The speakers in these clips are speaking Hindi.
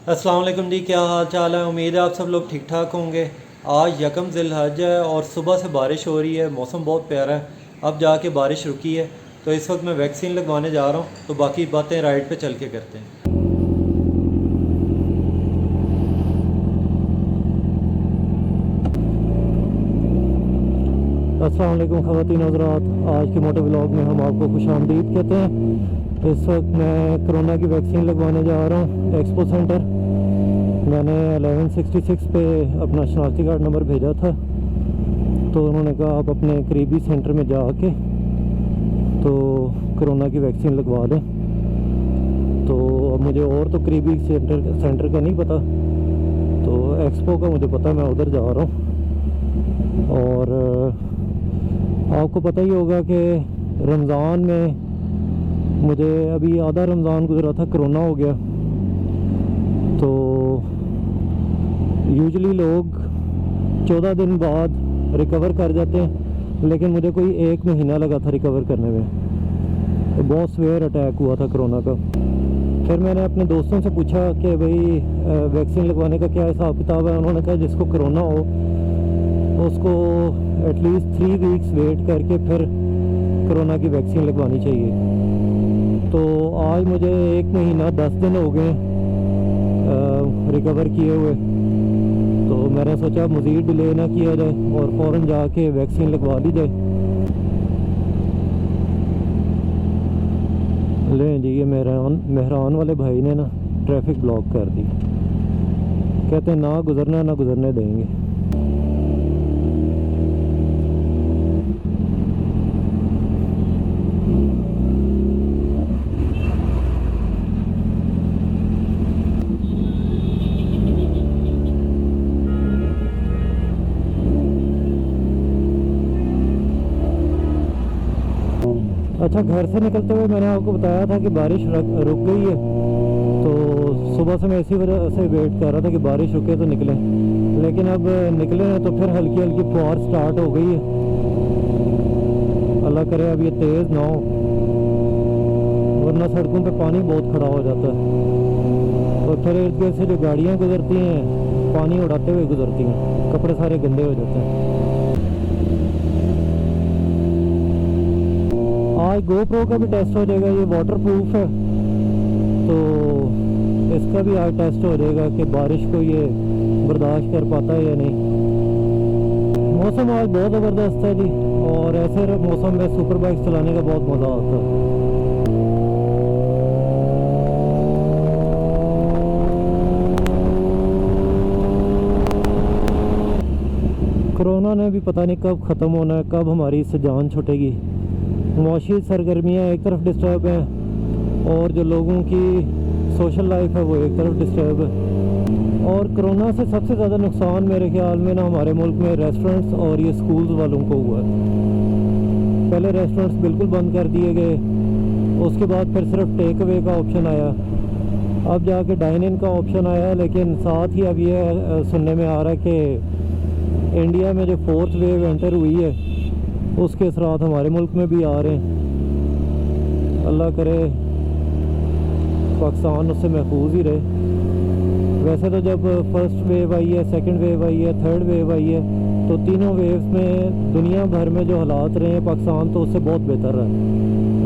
अस्सलाम वालेकुम जी, क्या हाल चाल है। उम्मीद है आप सब लोग ठीक ठाक होंगे। आज यकम ज़िलहज है और सुबह से बारिश हो रही है, मौसम बहुत प्यारा है। अब जाके बारिश रुकी है, तो इस वक्त मैं वैक्सीन लगवाने जा रहा हूँ। तो बाकी बातें राइड पे चल के करते हैं। अस्सलाम वालेकुम ख़वातीन हज़रात, आज के मोटे व्लॉग में हम आपको खुशामदीद कहते हैं। इस वक्त मैं कोरोना की वैक्सीन लगवाने जा रहा हूँ एक्सपो सेंटर। मैंने 1166 पे अपना शनाख्ती कार्ड नंबर भेजा था, तो उन्होंने कहा आप अपने करीबी सेंटर में जा के तो कोरोना की वैक्सीन लगवा दें। तो अब मुझे और तो करीबी सेंटर का नहीं पता, तो एक्सपो का मुझे पता, मैं उधर जा रहा हूँ। और आपको पता ही होगा कि रमज़ान में मुझे अभी आधा रमज़ान गुजरा था, कोरोना हो गया। तो यूजुअली लोग 14 दिन बाद रिकवर कर जाते हैं, लेकिन मुझे कोई 1 महीना लगा था रिकवर करने में। तो बहुत सीवियर अटैक हुआ था कोरोना का। फिर मैंने अपने दोस्तों से पूछा कि भाई वैक्सीन लगवाने का क्या हिसाब किताब है। उन्होंने कहा जिसको कोरोना हो उसको एटलीस्ट 3 वीक्स वेट करके फिर कोरोना की वैक्सीन लगवानी चाहिए। तो आज मुझे 1 महीना 10 दिन हो गए रिकवर किए हुए। तो मैंने सोचा मज़ीद डिले ना किया जाए और फ़ौरन जाके वैक्सीन लगवा ली जाए। लें जी, ये मेहरान वाले भाई ने ना ट्रैफिक ब्लॉक कर दी। कहते हैं ना गुज़रने देंगे। अच्छा, घर से निकलते हुए मैंने आपको बताया था कि बारिश रुक गई है। तो सुबह से मैं इसी वजह से वेट कर रहा था कि बारिश रुके तो निकलें, लेकिन अब निकले हैं तो फिर हल्की हल्की फुहार स्टार्ट हो गई है। अल्लाह करे अब ये तेज़ ना हो, वरना सड़कों पे पानी बहुत खड़ा हो जाता है। और फिर इर्द गिर्द से जो गाड़ियाँ गुजरती हैं पानी उड़ाते हुए गुजरती हैं, कपड़े सारे गंदे हो जाते हैं। आज GoPro का भी टेस्ट हो जाएगा, ये वाटर प्रूफ है, तो इसका भी आज टेस्ट हो जाएगा कि बारिश को ये बर्दाश्त कर पाता है या नहीं। मौसम आज बहुत ज़बरदस्त है जी, और ऐसे मौसम में सुपर बाइक चलाने का बहुत मज़ा आता है। कोरोना ने भी पता नहीं कब ख़त्म होना है, कब हमारी इससे जान छूटेगी। मुआशी सरगर्मियाँ एक तरफ डिस्टर्ब हैं और जो लोगों की सोशल लाइफ है वो एक तरफ डिस्टर्ब है। और कोरोना से सबसे ज़्यादा नुकसान मेरे ख्याल में ना हमारे मुल्क में रेस्टोरेंट्स और ये स्कूल्स वालों को हुआ है। पहले रेस्टोरेंट्स बिल्कुल बंद कर दिए गए, उसके बाद फिर सिर्फ टेक अवे का ऑप्शन आया, अब जाके डाइन इन का ऑप्शन आया। लेकिन साथ ही अब ये सुनने में आ रहा है कि इंडिया में जो 4th वेव एंटर हुई है उसके असरात हमारे मुल्क में भी आ रहे हैं। अल्लाह करे पाकिस्तान उससे महफूज ही रहे। वैसे तो जब फर्स्ट वेव आई है, सेकंड वेव आई है, थर्ड वेव आई है, तो तीनों वेव्स में दुनिया भर में जो हालात रहे हैं पाकिस्तान तो उससे बहुत बेहतर है।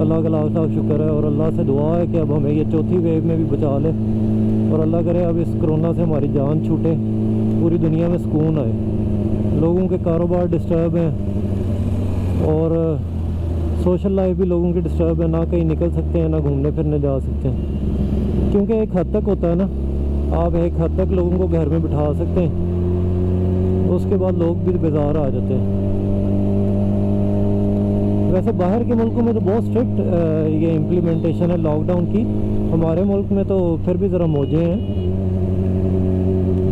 अल्लाह का लाख लाख शुक्र है और अल्लाह से दुआ है कि अब हमें ये चौथी वेव में भी बचा ले और अल्लाह करे अब इस कोरोना से हमारी जान छूटे, पूरी दुनिया में सुकून आए। लोगों के कारोबार डिस्टर्ब हैं और सोशल लाइफ भी लोगों की डिस्टर्ब है, ना कहीं निकल सकते हैं ना घूमने फिरने जा सकते हैं। क्योंकि एक हद तक होता है ना, आप एक हद तक लोगों को घर में बिठा सकते हैं, उसके बाद लोग भी बेजार आ जाते हैं। वैसे बाहर के मुल्कों में तो बहुत स्ट्रिक्ट ये इम्प्लीमेंटेशन है लॉकडाउन की। हमारे मुल्क में तो फिर भी ज़रा मौजे हैं।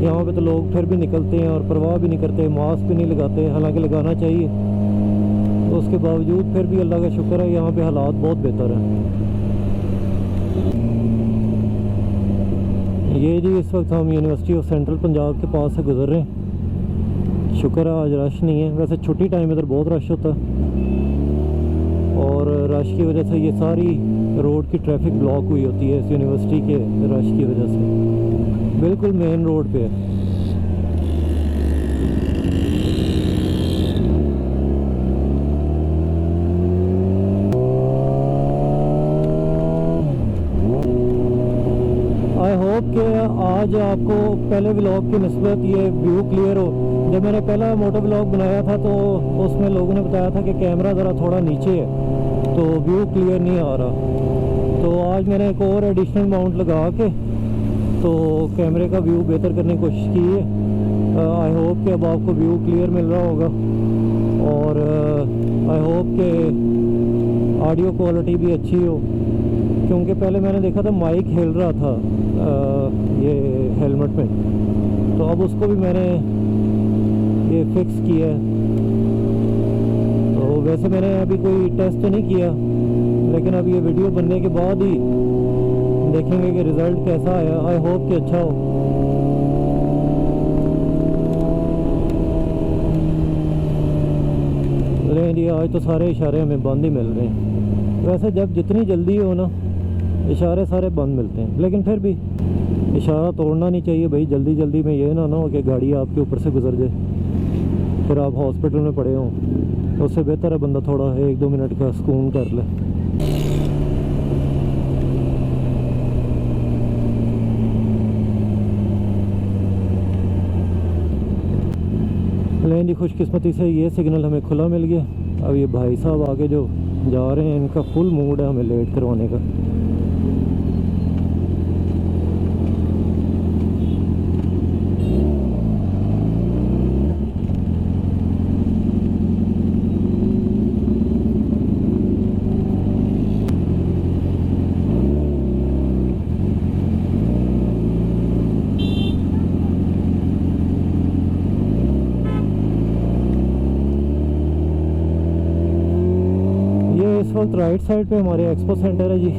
यहाँ पे तो लोग फिर भी निकलते हैं और परवाह भी नहीं करते, मास्क भी नहीं लगाते, हालांकि लगाना चाहिए। तो उसके बावजूद फिर भी अल्लाह का शुक्र है यहाँ पे हालात बहुत बेहतर हैं। ये जी इस वक्त हम यूनिवर्सिटी ऑफ सेंट्रल पंजाब के पास से गुजर रहे हैं। शुक्र है आज रश नहीं है, वैसे छुट्टी टाइम इधर बहुत रश होता है और रश की वजह से ये सारी रोड की ट्रैफिक ब्लॉक हुई होती है इस यूनिवर्सिटी के रश की वजह से। बिल्कुल मेन रोड पे है। आई होप कि आज आपको पहले व्लॉग की निस्बत ये व्यू क्लियर हो। जब मैंने पहला मोटो व्लॉग बनाया था तो उसमें लोगों ने बताया था कि कैमरा ज़रा थोड़ा नीचे है तो व्यू क्लियर नहीं आ रहा। तो आज मैंने एक और एडिशनल माउंट लगा के तो कैमरे का व्यू बेहतर करने की कोशिश की है। आई होप कि अब आपको व्यू क्लियर मिल रहा होगा और आई होप कि ऑडियो क्वालिटी भी अच्छी हो, क्योंकि पहले मैंने देखा था माइक हिल रहा था ये हेलमेट में, तो अब उसको भी मैंने ये फिक्स किया है। तो वैसे मैंने अभी कोई टेस्ट तो नहीं किया, लेकिन अब ये वीडियो बनने के बाद ही देखेंगे कि रिज़ल्ट कैसा आया। आई होप कि अच्छा हो। लेकिन ये आज तो सारे इशारे हमें बंद ही मिल रहे हैं। वैसे जब जितनी जल्दी हो ना इशारे सारे बंद मिलते हैं, लेकिन फिर भी इशारा तोड़ना नहीं चाहिए भाई। जल्दी जल्दी में ये ना हो कि गाड़ी आपके ऊपर से गुजर जाए फिर आप हॉस्पिटल में पड़े हों। उससे बेहतर है बंदा थोड़ा 1-2 मिनट का सुकून कर ले। लेकिन जी खुशकिस्मती से ये सिग्नल हमें खुला मिल गया। अब ये भाई साहब आगे जो जा रहे हैं इनका फुल मूड है हमें लेट करवाने का। इस वक्त राइट साइड पे हमारे एक्सपो सेंटर है जी,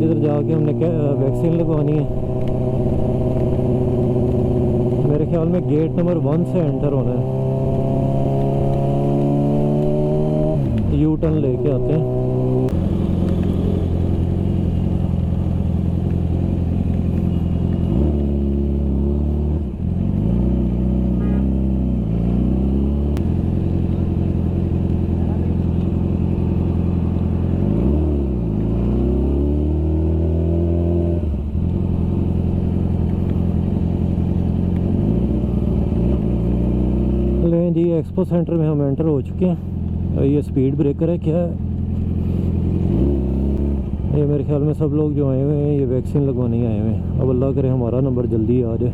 जिधर जाके हमने वैक्सीन लगवानी है। मेरे ख्याल में गेट नंबर 1 से एंटर होना है। यू टर्न लेके आते हैं। लें जी एक्सपो सेंटर में हम एंटर हो चुके हैं। ये स्पीड ब्रेकर है क्या है? ये मेरे ख्याल में सब लोग जो आए हुए हैं ये वैक्सीन लगवाने आए हुए हैं। अब अल्लाह करे हमारा नंबर जल्दी आ जाए।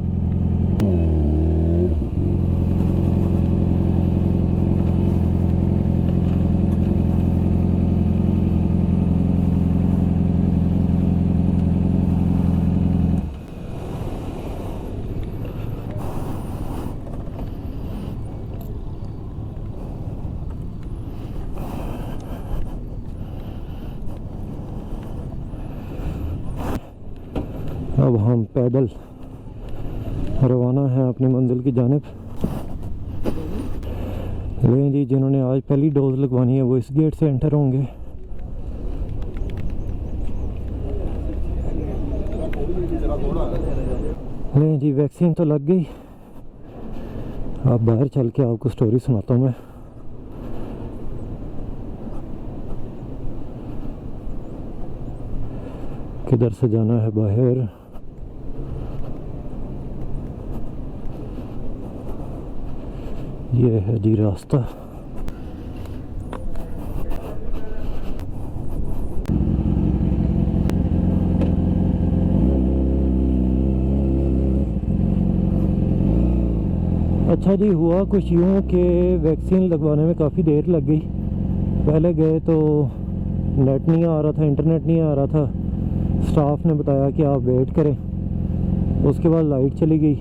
अब हम पैदल रवाना हैं अपनी मंजिल की जानिब। लें जी जिन्होंने आज पहली डोज लगवानी है वो इस गेट से एंटर होंगे। लें जी वैक्सीन तो लग गई। अब बाहर चल के आपको स्टोरी सुनाता हूँ मैं। किधर से जाना है बाहर? ये है जी रास्ता। अच्छा जी हुआ कुछ यूँ कि वैक्सीन लगवाने में काफ़ी देर लग गई। पहले गए तो नेट नहीं आ रहा था, इंटरनेट नहीं आ रहा था। स्टाफ ने बताया कि आप वेट करें। उसके बाद लाइट चली गई।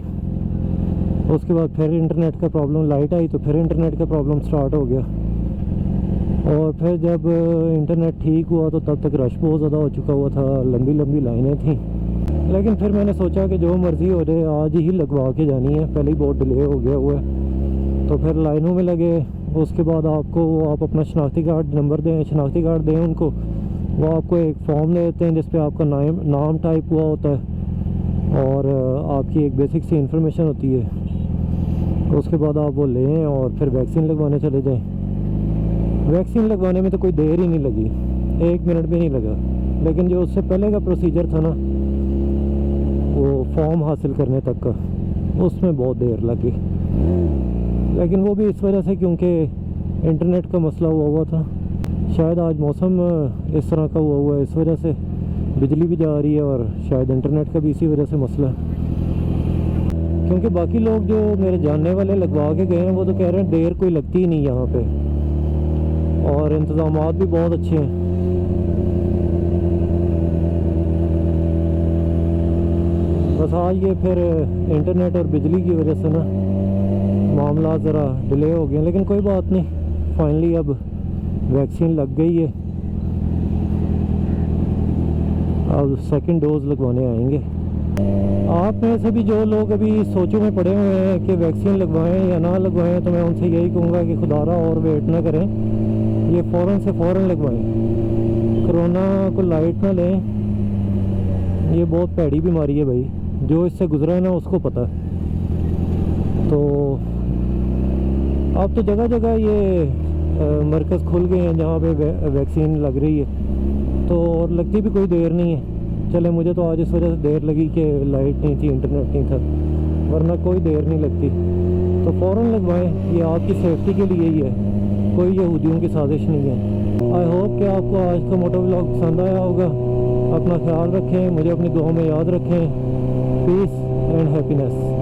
उसके बाद फिर इंटरनेट का प्रॉब्लम, लाइट आई तो फिर इंटरनेट का प्रॉब्लम स्टार्ट हो गया। और फिर जब इंटरनेट ठीक हुआ तो तब तक रश बहुत ज़्यादा हो चुका हुआ था, लंबी लंबी लाइनें थी। लेकिन फिर मैंने सोचा कि जो मर्ज़ी हो जाए आज ही लगवा के जानी है, पहले ही बहुत डिले हो गया हुआ है। तो फिर लाइनों में लगे। उसके बाद आप अपना शनाख्ती कार्ड नंबर दें, शनाख्ती कार्ड दें उनको, वो आपको एक फॉर्म दे देते हैं जिस पे आपका नाम टाइप हुआ होता है और आपकी एक बेसिक सी इन्फॉर्मेशन होती है। उसके बाद आप वो लें और फिर वैक्सीन लगवाने चले जाएं। वैक्सीन लगवाने में तो कोई देर ही नहीं लगी, 1 मिनट भी नहीं लगा। लेकिन जो उससे पहले का प्रोसीजर था ना, वो फॉर्म हासिल करने तक का, उसमें बहुत देर लगी। लेकिन वो भी इस वजह से क्योंकि इंटरनेट का मसला हुआ था। शायद आज मौसम इस तरह का हुआ है, इस वजह से बिजली भी जा रही है और शायद इंटरनेट का भी इसी वजह से मसला है। क्योंकि बाकी लोग जो मेरे जानने वाले लगवा के गए हैं वो तो कह रहे हैं देर कोई लगती ही नहीं यहाँ पे, और इंतज़ामात भी बहुत अच्छे हैं। बस आज ये फिर इंटरनेट और बिजली की वजह से ना मामला ज़रा डिले हो गए, लेकिन कोई बात नहीं, फाइनली अब वैक्सीन लग गई है। अब सेकंड डोज लगवाने आएंगे। आप में से भी जो लोग अभी सोचों में पड़े हुए हैं कि वैक्सीन लगवाएं या ना लगवाएं, तो मैं उनसे यही कहूँगा कि खुदारा और वेट ना करें, ये फ़ौरन से फ़ौरन लगवाएं। कोरोना को लाइट ना लें, ये बहुत भैड़ी बीमारी है भाई, जो इससे गुजरा है ना उसको पता है। तो अब तो जगह जगह ये मरकज़ खुल गए हैं जहाँ पे वैक्सीन लग रही है, तो और लगती भी कोई देर नहीं है। चले मुझे तो आज इस वजह से देर लगी कि लाइट नहीं थी, इंटरनेट नहीं था, वरना कोई देर नहीं लगती। तो फ़ौरन लगवाएं, ये आपकी सेफ्टी के लिए ही है, कोई यहूदियों की साजिश नहीं है। आई होप कि आपको आज का मोटो व्लॉग पसंद आया होगा। अपना ख्याल रखें, मुझे अपनी दुआ में याद रखें। Peace and happiness.